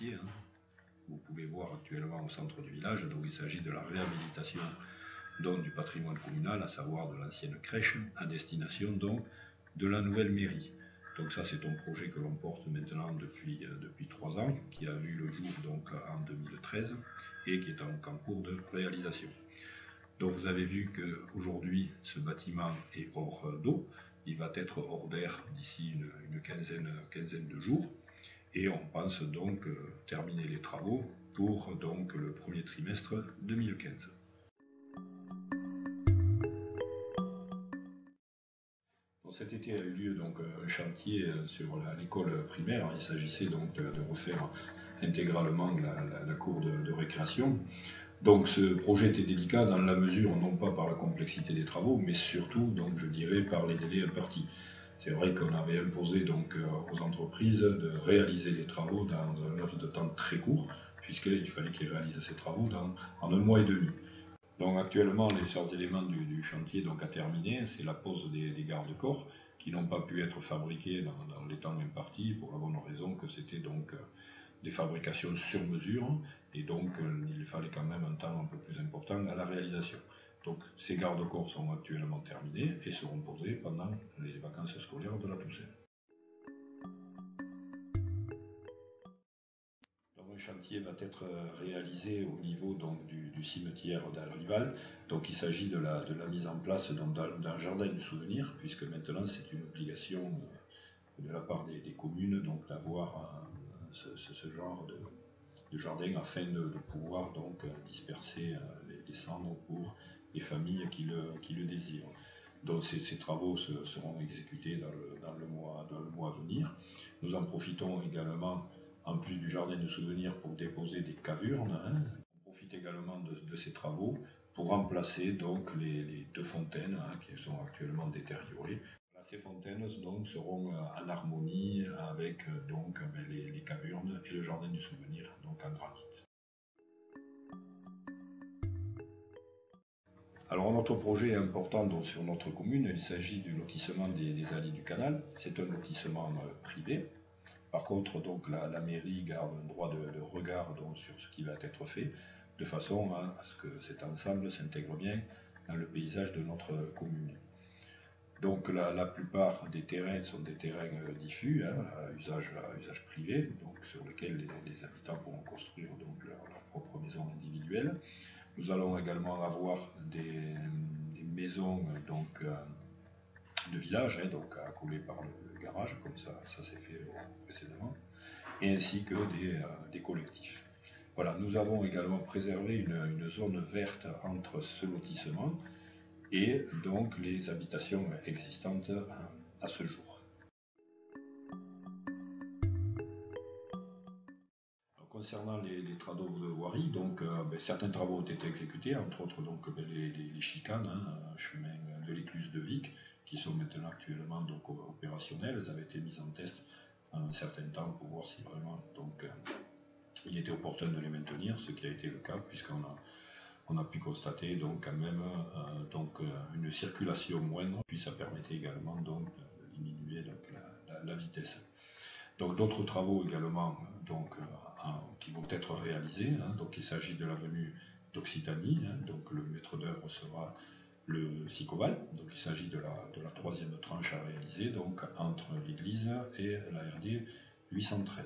chantier, hein. Vous pouvez voir actuellement au centre du village. Donc il s'agit de la réhabilitation donc, du patrimoine communal, à savoir de l'ancienne crèche, à destination donc de la nouvelle mairie. Donc ça c'est un projet que l'on porte maintenant depuis 3 ans, qui a vu le jour donc en 2013 et qui est en cours de réalisation. Donc vous avez vu qu'aujourd'hui ce bâtiment est hors d'eau, il va être hors d'air d'ici une quinzaine de jours et on pense donc terminer les travaux pour donc le premier trimestre 2015. Cet été a eu lieu donc un chantier sur l'école primaire. Il s'agissait donc de refaire intégralement la cour de récréation. Donc ce projet était délicat dans la mesure, non pas par la complexité des travaux, mais surtout, donc, je dirais, par les délais impartis. C'est vrai qu'on avait imposé donc, aux entreprises de réaliser les travaux dans un laps de temps très court, puisqu'il fallait qu'ils réalisent ces travaux en 1 mois et demi. Donc actuellement, les seuls éléments du chantier donc, à terminer, c'est la pose des garde-corps qui n'ont pas pu être fabriqués dans les temps impartis pour la bonne raison que c'était donc des fabrications sur mesure et donc il fallait quand même un temps un peu plus important à la réalisation. Donc ces garde-corps sont actuellement terminés et seront posés pendant les vacances scolaires de la Toussaint. Le chantier va être réalisé au niveau donc, du cimetière d'Alrival. Donc il s'agit de la mise en place d'un jardin du souvenir, puisque maintenant c'est une obligation de la part des communes d'avoir ce genre de jardin afin de pouvoir donc disperser les cendres pour les familles qui le désirent. Donc ces travaux seront exécutés dans le mois à venir. Nous en profitons également, en plus du jardin de souvenirs, pour déposer des cavurnes. Hein. On profite également de ces travaux pour remplacer donc les 2 fontaines qui sont actuellement détériorées. Ces fontaines donc, seront en harmonie avec donc, les cavurnes et le jardin du souvenir donc en granit. Alors notre projet est important donc, sur notre commune, il s'agit du lotissement des allées du canal. C'est un lotissement privé. Par contre, donc, la mairie garde un droit de regard donc, sur ce qui va être fait, de façon à ce que cet ensemble s'intègre bien dans le paysage de notre commune. Donc la plupart des terrains sont des terrains diffus, hein, à usage privé, donc, sur lesquels les habitants pourront construire donc, leur propre maison individuelle. Nous allons également avoir des maisons donc, de village, hein, donc accolées par le garage, comme ça s'est fait précédemment, et ainsi que des collectifs. Voilà, nous avons également préservé une zone verte entre ce lotissement et donc les habitations existantes à ce jour. Alors, concernant les travaux de voirie, donc, certains travaux ont été exécutés, entre autres donc, les chicanes, chemin de l'écluse de Vic, qui sont maintenant actuellement donc, opérationnelles. Elles avaient été mises en test un certain temps pour voir si vraiment donc, il était opportun de les maintenir, ce qui a été le cas, puisqu'on a pu constater donc quand même une circulation moindre, puis ça permettait également donc de diminuer donc, la vitesse. Donc d'autres travaux également donc, qui vont être réalisés. Hein, donc il s'agit de l'avenue d'Occitanie. Hein, donc le maître d'œuvre sera le Sicoval. Donc il s'agit de la 3e tranche à réaliser donc entre l'église et la RD 813.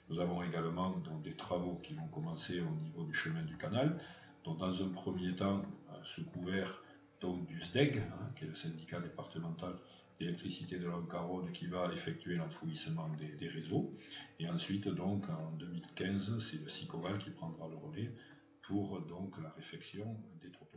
Nous avons également donc, des travaux qui vont commencer au niveau du chemin du canal. Donc, dans un premier temps, sous couvert donc, du SDEG, hein, qui est le syndicat départemental d'électricité de la Haute-Garonne, qui va effectuer l'enfouissement des réseaux. Et ensuite, donc, en 2015, c'est le Sicoval qui prendra le relais pour donc, la réfection des trottoirs.